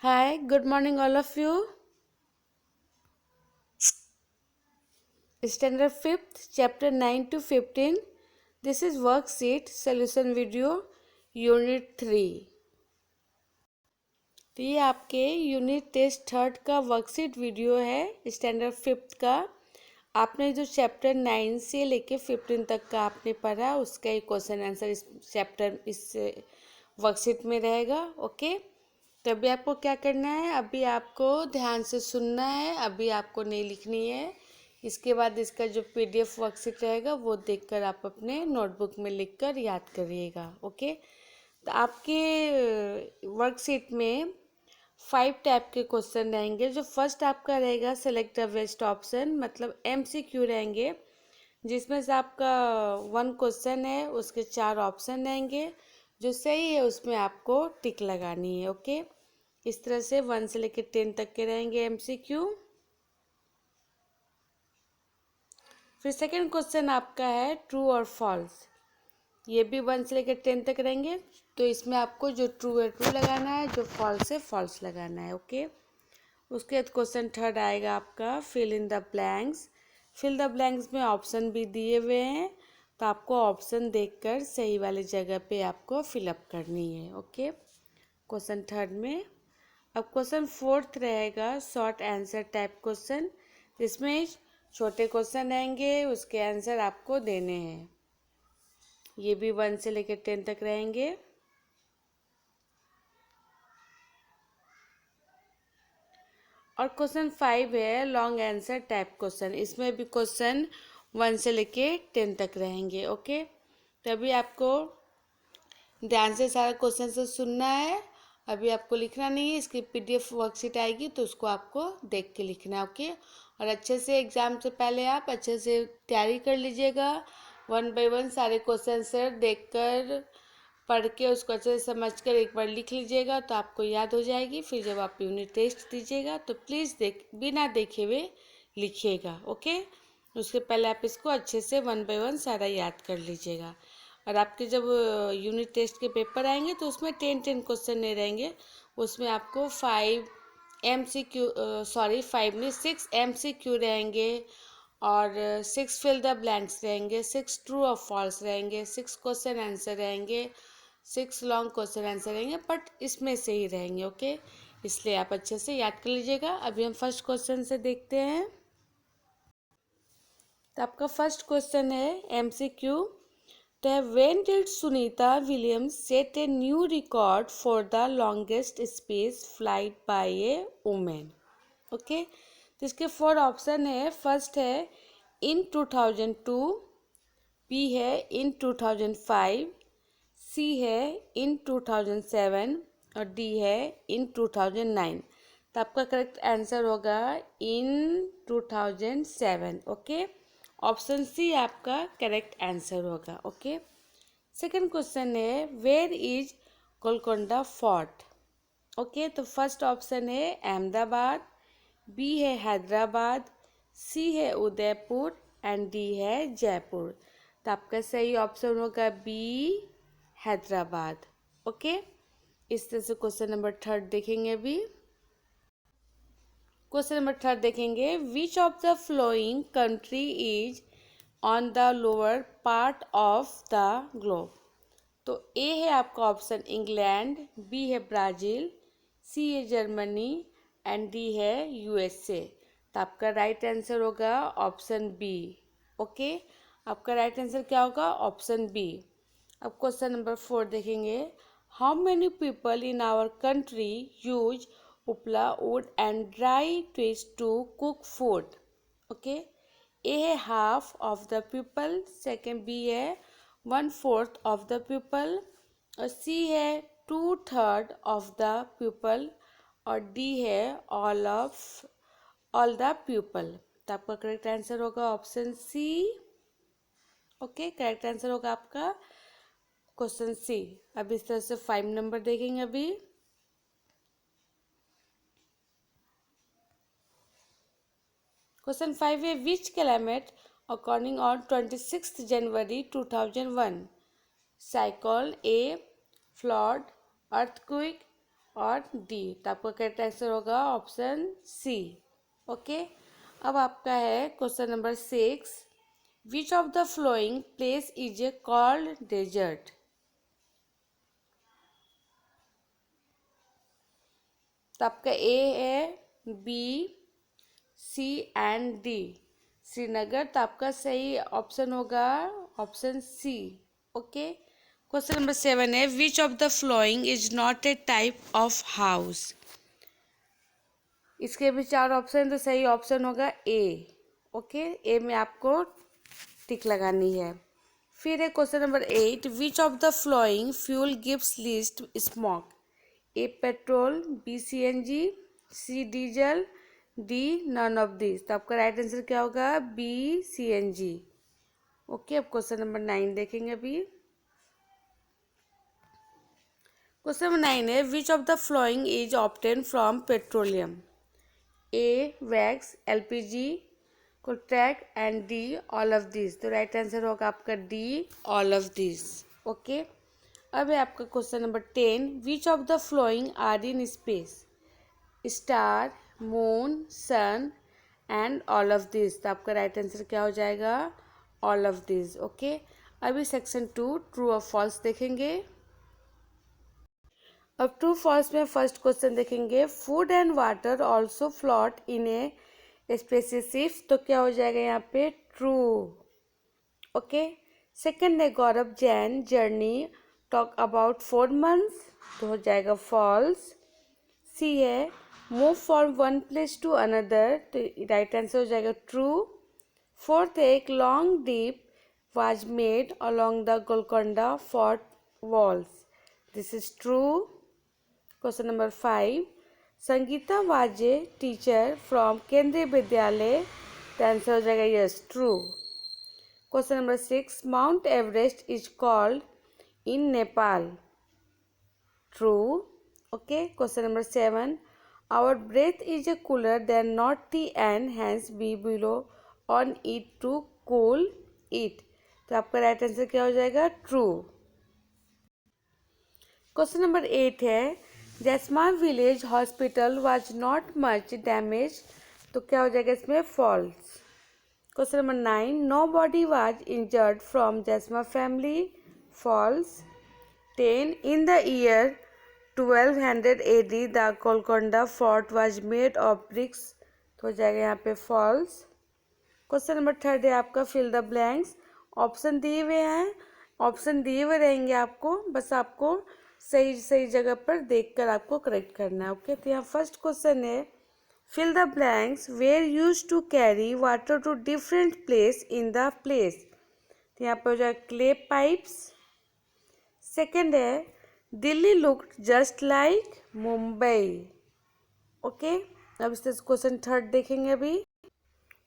Hi, good morning, all of you. Standard 5th, chapter 9 to 15. This is worksheet solution video, unit 3. तो ये आपके unit test third का worksheet video है standard 5th का। आपने जो चैप्टर 9 से लेके 15 तक का आपने पढ़ा उसका एक क्वेश्चन आंसर इस वर्कशीट में रहेगा। ओके, तो अभी आपको क्या करना है, अभी आपको ध्यान से सुनना है, अभी आपको नहीं लिखनी है। इसके बाद इसका जो पीडीएफ वर्कशीट रहेगा वो देखकर आप अपने नोटबुक में लिखकर याद करिएगा। ओके, तो आपके वर्कशीट में 5 टाइप के क्वेश्चन रहेंगे। जो फर्स्ट आपका रहेगा सेलेक्ट अ बेस्ट ऑप्शन, मतलब एमसीक्यू रहेंगे, जिसमें से आपका 1 क्वेश्चन है उसके 4 ऑप्शन रहेंगे। जो सही है उसमें आपको टिक लगानी है। ओके, इस तरह से 1 से लेकर 10 तक के रहेंगे एमसीक्यू। फिर सेकंड क्वेश्चन आपका है ट्रू और फॉल्स, ये भी 1 से लेकर 10 तक रहेंगे। तो इसमें आपको जो ट्रू है ट्रू लगाना है, जो फॉल्स है फॉल्स लगाना है। ओके, उसके बाद क्वेश्चन थर्ड आएगा आपका fill in the blanks. Fill the blanks में ऑप्शन भी दिए हुए हैं, तो आपको ऑप्शन देखकर सही वाली जगह पे आपको फिलअप करनी है। ओके, क्वेश्चन थर्ड में। अब क्वेश्चन फोर्थ रहेगा शॉर्ट आंसर टाइप क्वेश्चन, जिसमें छोटे क्वेश्चन रहेंगे, उसके आंसर आपको देने हैं। ये भी 1 से लेकर 10 तक रहेंगे। और क्वेश्चन 5 है लॉन्ग आंसर टाइप क्वेश्चन, इसमें भी क्वेश्चन 1 से लेके 10 तक रहेंगे। ओके, तभी आपको ध्यान से सारा क्वेश्चन से सुनना है, अभी आपको लिखना नहीं है। इसकी पीडीएफ वर्कशीट आएगी तो उसको आपको देख के लिखना है। ओके, और अच्छे से एग्ज़ाम से पहले आप अच्छे से तैयारी कर लीजिएगा। 1 बाय 1 सारे क्वेश्चन सर देख कर पढ़ के उसको अच्छे से समझ कर एक बार लिख लीजिएगा, तो आपको याद हो जाएगी। फिर जब आप यूनिट टेस्ट दीजिएगा तो प्लीज़ बिना देखे हुए लिखिएगा। ओके, उसके पहले आप इसको अच्छे से 1 बाय 1 सारा याद कर लीजिएगा। और आपके जब यूनिट टेस्ट के पेपर आएंगे तो उसमें 10 क्वेश्चन नहीं रहेंगे, उसमें आपको 5 नहीं 6 MCQ रहेंगे, और 6 फिल द ब्लैंक्स रहेंगे, 6 ट्रू और फॉल्स रहेंगे, 6 क्वेश्चन आंसर रहेंगे, 6 लॉन्ग क्वेश्चन आंसर रहेंगे, बट इसमें से ही रहेंगे। ओके, इसलिए आप अच्छे से याद कर लीजिएगा। अभी हम फर्स्ट क्वेश्चन से देखते हैं। तो आपका फर्स्ट क्वेश्चन है MCQ, तो when did Sunita Williams set a new record for the longest space flight by a woman? Okay, तो इसके 4 ऑप्शन है। फर्स्ट है इन 2002, बी है इन 2005, सी है इन 2007 और डी है इन 2009। तो आपका करेक्ट आंसर होगा इन 2007। ओके, ऑप्शन सी आपका करेक्ट आंसर होगा। ओके, सेकंड क्वेश्चन है where is Golconda fort. Okay, तो फर्स्ट ऑप्शन है अहमदाबाद, बी है हैदराबाद, सी है उदयपुर एंड डी है जयपुर। तो आपका सही ऑप्शन होगा बी हैदराबाद। ओके, इस तरह से क्वेश्चन नंबर थर्ड देखेंगे। अभी क्वेश्चन नंबर थर्ड देखेंगे which of the following country is on the lower part of the globe. तो ए है आपका ऑप्शन इंग्लैंड, बी है ब्राज़ील, सी है जर्मनी एंड डी है यूएसए। तो आपका राइट आंसर होगा ऑप्शन बी। ओके, आपका राइट आंसर क्या होगा? Option B. अब क्वेश्चन नंबर 4 देखेंगे how many people in our country use upla wood and dry twist to cook food. Okay, ए है half of the people, second B है 1/4 of the people, और C है 2/3 of the people, और D है all the people. तो आपका correct answer होगा option C. Okay, correct answer होगा आपका क्वेश्चन सी। अब इस तरह से 5 नंबर देखेंगे। अभी क्वेश्चन 5 है which climate according on 26 January 2001 cyclone, A flood, earthquake और डी। तो आपका करेक्ट आंसर होगा ऑप्शन सी। ओके, अब आपका है question number 6, which of the following place is a called desert. तो आपका ए है, B, C and D. Srinagar. तो आपका सही ऑप्शन होगा option C. Okay, question number 7 है, which of the following is not a type of house. इसके भी 4 ऑप्शन, तो सही ऑप्शन होगा ए। ओके, ए में आपको टिक लगानी है। फिर है question number 8, which of the following fuel gives least smoke. A petrol, B CNG, C diesel, D none of this. तो आपका राइट आंसर क्या होगा, बी सीएनजी। ओके, अब क्वेश्चन नंबर 9 देखेंगे अभी। क्वेश्चन नंबर 9 है, which of the following is obtain from petroleum. A wax, LPG, coal tar and D all of this. तो right answer होगा आपका D all of this. Okay, अब है आपका question number 10, which of the following are in space. Star, moon, sun and all of this. तो आपका right answer क्या हो जाएगा, ऑल ऑफ दिस। ओके, अभी सेक्शन 2 ट्रू और फॉल्स देखेंगे। अब ट्रू फॉल्स में फर्स्ट क्वेश्चन देखेंगे, food and water also float in a spaceship. तो क्या हो जाएगा यहाँ पे, ट्रू। ओके, सेकंड है Gaurav Jain journey took about 4 months. तो हो जाएगा फॉल्स। सी है move from one place to another. तो राइट आंसर हो जाएगा ट्रू। फोर्थ है एक long deep was made along the Golconda fort walls. This is true. Question number 5, Sangeeta Waje teacher from Kendriya Vidyalaya. तो आंसर हो जाएगा yes, true. Question number 6, Mount Everest is called in Nepal. True. Okay, question number 7, our breath is a cooler than not tea and hence be below on it to cool it. तो आपका right answer क्या हो जाएगा, true. Question number 8 है, Jaisma village hospital was not much damage. तो क्या हो जाएगा इसमें, false. Question number 9, no body was injured from Jaisma family. False. 10, in the year 1200 AD the Golconda fort was made of bricks। तो हो जाएगा यहाँ पे फॉल्स। क्वेश्चन नंबर 3 है आपका फिल द ब्लैंक्स। ऑप्शन दिए हुए हैं, ऑप्शन दिए हुए रहेंगे आपको, बस आपको सही सही जगह पर देखकर आपको करेक्ट करना है। ओके, तो यहाँ फर्स्ट क्वेश्चन है, fill the blanks where use to carry water to different place in the place. तो यहाँ पर हो जाएगा क्ले पाइप्स। सेकेंड है, Delhi looked just like Mumbai. Okay, अब इस क्वेश्चन 3 देखेंगे अभी।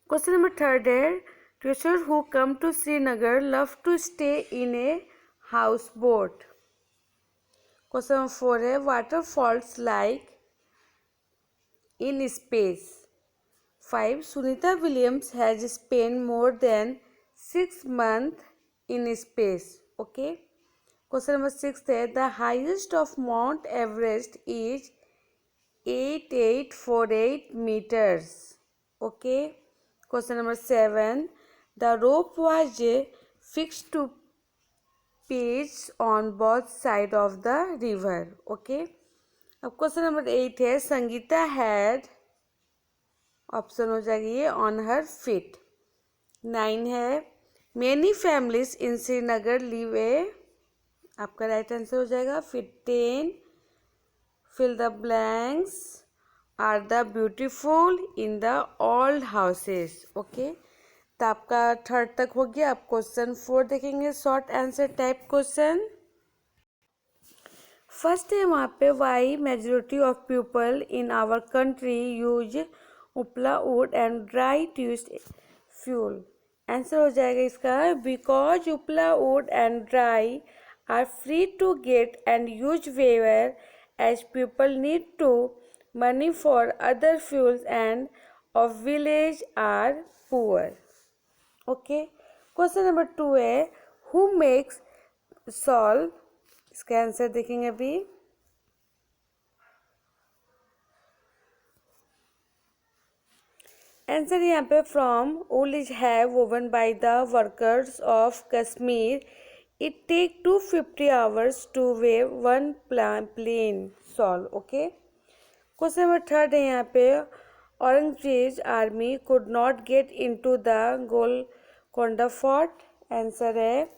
क्वेश्चन नंबर 3 है, touristers who come to Srinagar love to stay in a house boat. Question number 4 है, water falls like in space. 5, Sunita Williams has spend more than 6 months in space. Okay, question number 6 है, the highest of Mount Everest is 8848 meters। Okay, question number 7, the rope was fixed to page on both side of the river. Okay, अब question number 8 है, Sangeeta had, option हो जाएगी ये, on her feet. 9 है, many families in Srinagar live a. आपका right answer हो जाएगा। फिर 10, fill the blanks are the beautiful in the old houses. Okay, तो आपका 3 तक हो गया। अब क्वेश्चन 4 देखेंगे, short answer type question. First है वहाँ पे, why majority of people in our country use upla wood and dry ट्यूस्ड फ्यूल। आंसर हो जाएगा इसका, because upla wood and dry are free to get and use wherever as people need to money for other fuels and of village are poor। Okay, question number 2 है, who makes solve। इसका answer देखेंगे अभी। Answer यहाँ पे from old is have woven by the workers of Kashmir it take 250 hours to weave one plain solve. Okay. Question number third है यहाँ पे Aurangzeb army could not get into the Golconda fort. Answer है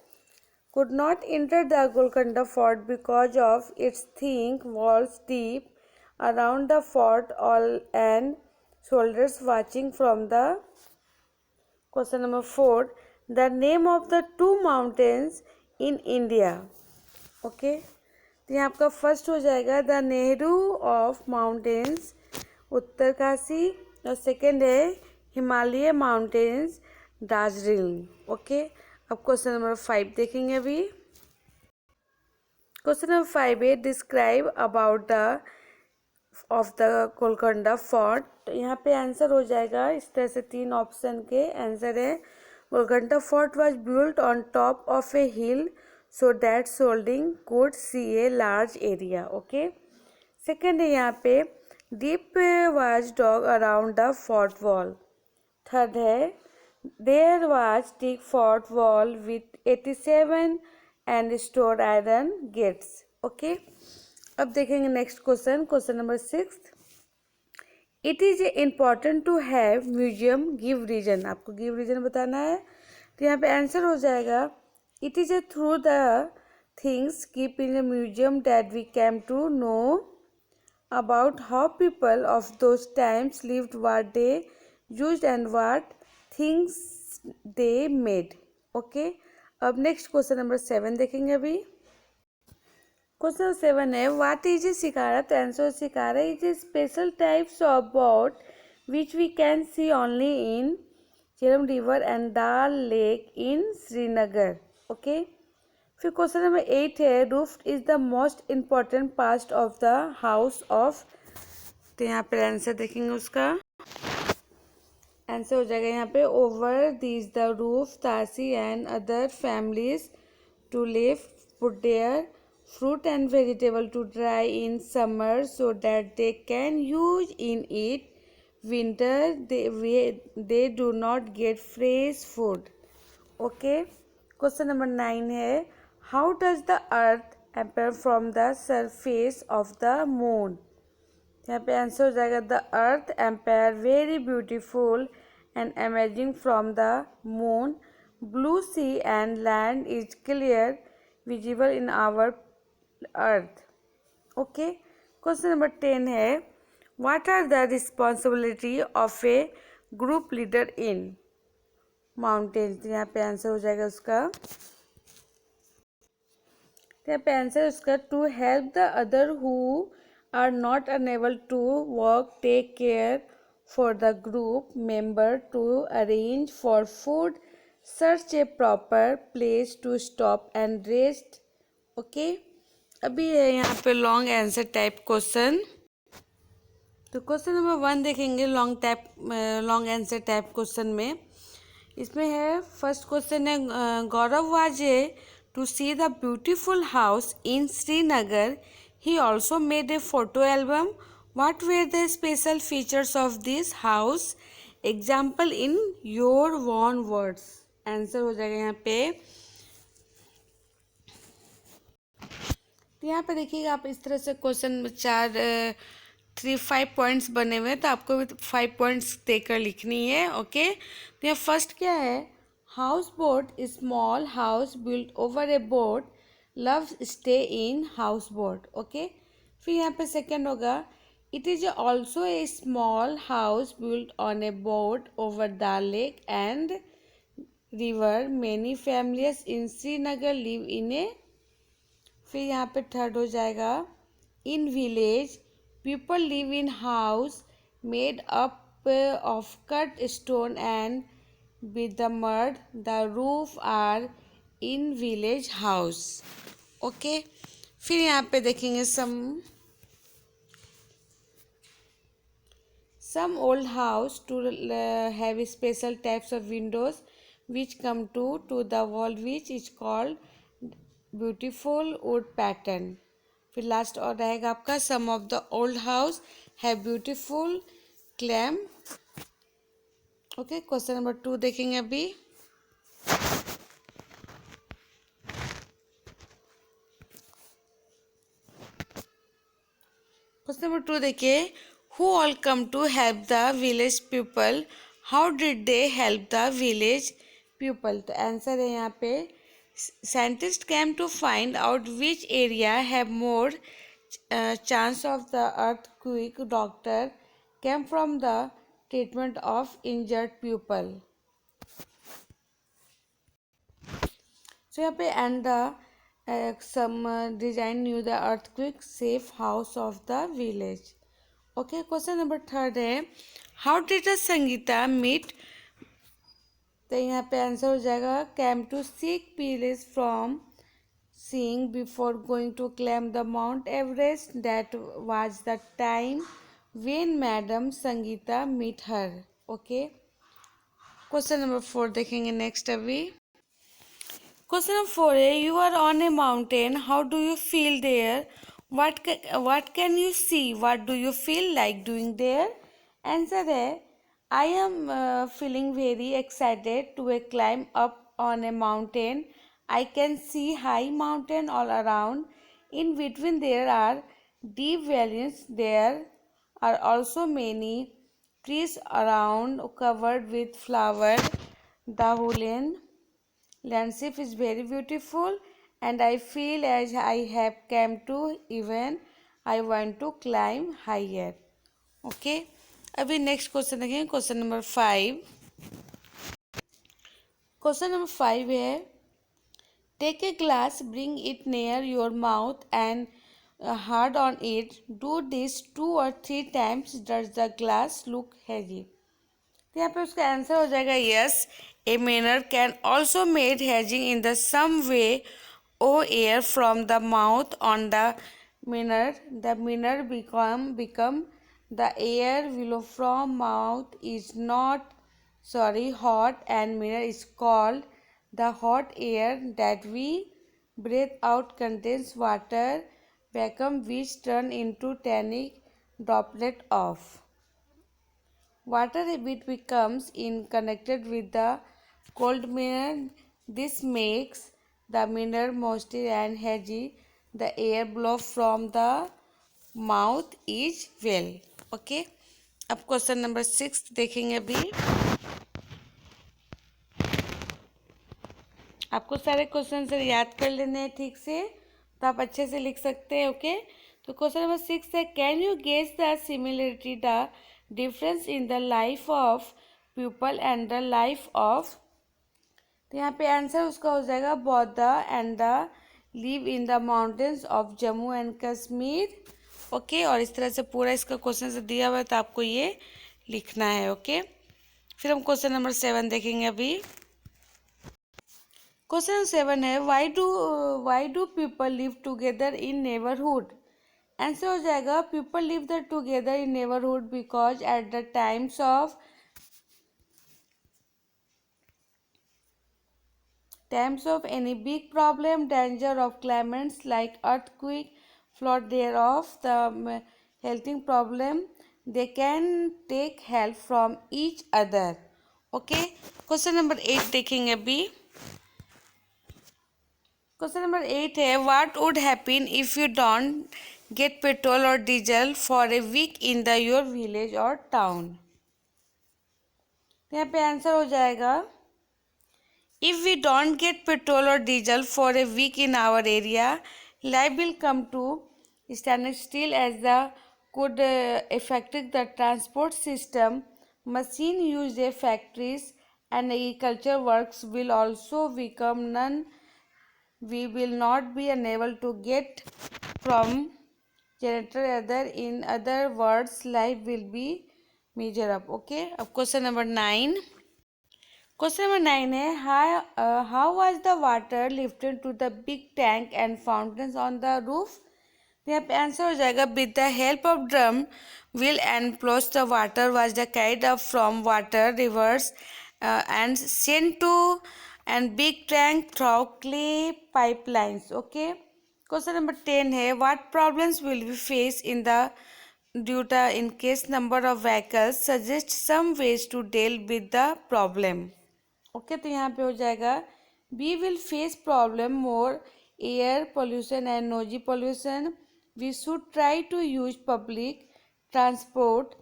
could not enter the Golconda fort because of its thick walls deep around the fort all and soldiers watching from the. Question number 4. The name of the two mountains in India. Okay. तो यहाँ आपका first हो जाएगा the Nehru of mountains Uttarkashi और second है Himalaya mountains Darjeeling. Okay. अब question number 5 देखेंगे अभी. क्वेश्चन नंबर 5 है describe about the of the Golconda fort. तो यहाँ पे आंसर हो जाएगा इस तरह से 3 ऑप्शन के. आंसर है Golconda fort was built on top of A hill so that soldering could see a large area. Okay. Second है यहाँ पे deep was dog around the fort wall. Third है there was thick fort wall with 87 and stored iron gates. Okay. अब देखेंगे next question. Question number 6. It is important to have museum give reason. आपको give reason बताना है. तो यहाँ पे answer हो जाएगा it is through the things keep in the museum that we came to know about how people of those times lived what they used and what things they made. Okay. अब next question number 7 देखेंगे अभी. Question 7 है what is a shikara. तो answer shikara is a special types of boat which we can see only in Jhelum river and Dal lake in Srinagar. Okay. फिर question number 8 है roof is the most important part of the house of. तो यहाँ पे answer देखेंगे उसका. Answer हो जाएगा यहाँ पे ओवर दिस द रूफ तासी and other families to live put there fruit and vegetable to dry in summer so that they can use in it winter they do not get fresh food. Okay. Question number 9 है how does the earth appear from the surface of the moon. यहाँ पे answer हो जाएगा the earth empire very beautiful and amazing from the moon blue sea and land is clear visible in our earth. Okay. Question number 10 है what are the responsibility of a group leader in mountains. यहाँ पे answer हो जाएगा उसका. यहाँ पे answer उसका to help the other who are not unable to work take care for the group member to arrange for food search a proper place to stop and rest. Okay. अभी है यहाँ पे लॉन्ग आंसर टाइप क्वेश्चन. तो question number 1 देखेंगे long answer type question में. इसमें है first question है Gaurav was to see the beautiful house in Srinagar. He also made a photo album. What were the special features of this house? Example in your own words. Answer हो जाएगा यहाँ पे. तो यहाँ पे देखिएगा आप इस तरह से क्वेश्चन 5 पॉइंट्स बने हुए हैं तो आपको भी 5 पॉइंट्स देकर लिखनी है. ओके. तो यहाँ फर्स्ट क्या है house boat small house built over a boat love stay in house boat. Okay. फिर यहाँ पे सेकेंड होगा it is also a small house built on a boat over the lake and river many families in Srinagar live in a. फिर यहाँ पे third हो जाएगा in village people live in house made up of cut stone and with the mud the roof are in village house. Okay. फिर यहाँ पे देखेंगे some old house to have special types of windows which come to the wall which is called beautiful wood pattern. फिर last और रहेगा आपका some of the old house have beautiful clam okay, question number 2 देखेंगे अभी। Question number 2 देखिए, who all come to help the village people, how did they help the village people. तो answer है यहाँ पे, scientist came to find out which area have more chance of the earthquake. Doctor came from the treatment of injured pupil. So यहाँ पे and the some design knew the earthquake safe house of the village. Okay, question number 3 है, how did the Sangeeta meet। तो यहाँ पे answer हो जाएगा, came to seek peace from seeing before going to climb the Mount Everest. That was the time when Madam Sangeeta meet her. Okay. Question number 4 देखेंगे next अभी। Question number 4 है, you are on a mountain, how do you feel there, what can you see, what do you feel like doing there. Answer है, I am feeling very excited to a climb up on a mountain. I can see high mountain all around. In between there are deep valleys. There are also many trees around covered with flowers. The whole landscape is very beautiful and I feel as I have come to even I want to climb higher. Okay. अभी next question देखें, question number 5। Question number 5 है, take a glass, bring it near your mouth and hard on it. Do this 2 or 3 times. Does the glass look hazy? तो यहाँ पे उसका answer हो जाएगा yes, a miner can also made hazing in the same way oh air from the mouth on the miner become the air below from mouth is not hot and mirror is called the hot air that we breathe out contains water vacuum which turn into tiny droplet of water. It becomes in connected with the cold mirror. This makes the mirror moisty and hazy. The air blow from the mouth is well. Okay. अब question number 6 देखेंगे अभी। आपको सारे question sir याद कर लेने हैं ठीक से, तो आप अच्छे से लिख सकते हैं। ओके। तो क्वेश्चन नंबर 6 है, can you guess the similarity the difference in the life of people and the life of. तो यहाँ पे आंसर उसका हो जाएगा, बौद्ध and the live in the mountains of Jammu and Kashmir. Okay. और इस तरह से पूरा इसका क्वेश्चन से दिया हुआ है, तो आपको ये लिखना है। ओके। फिर हम क्वेश्चन नंबर 7 देखेंगे अभी। क्वेश्चन 7 है, why do people live together in neighbourhood. Answer हो जाएगा, people live the together in neighbourhood because at the times of any big problem, danger of climates like earthquake, flood, there of the healthing problem, they can take help from each other. Okay. Question number 8 देखेंगे अभी। Question number 8 है, what would happen if you don't get petrol और diesel for a week in the your village और town. यहाँ पे answer हो जाएगा, if we don't get petrol और diesel for a week in our area, life will come to stand still as the could affect the transport system, machine used in factories and agriculture works will also become none. We will not be unable to get from generator other. In other words, life will be measure up. Okay. अब question number 9। Question number 9 है, how was the water lifted to the big tank and fountains on the roof। तो यहाँ पे answer हो जाएगा, with the help of drum wheel and plows the water was the carried up from water rivers and sent to and big tank through clay pipelines. Okay. Question number 10 है, what problems will be face in the due to increased number of vehicles, suggest some ways to deal with the problem. Okay तो यहाँ पे हो जाएगा we will face problem more air pollution and noise pollution. We should try to use public transport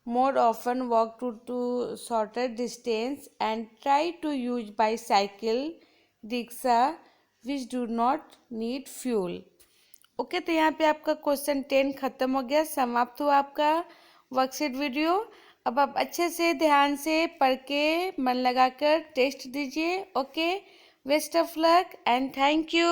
more often, walk to shorter distance, and try to use bicycle, rickshaw, which do not need fuel. Okay तो यहाँ पे आपका question 10 खत्म हो गया, समाप्त हुआ आपका वर्कशीट वीडियो। अब आप अच्छे से ध्यान से पढ़ के मन लगाकर टेस्ट दीजिए। Okay, best of luck and thank you.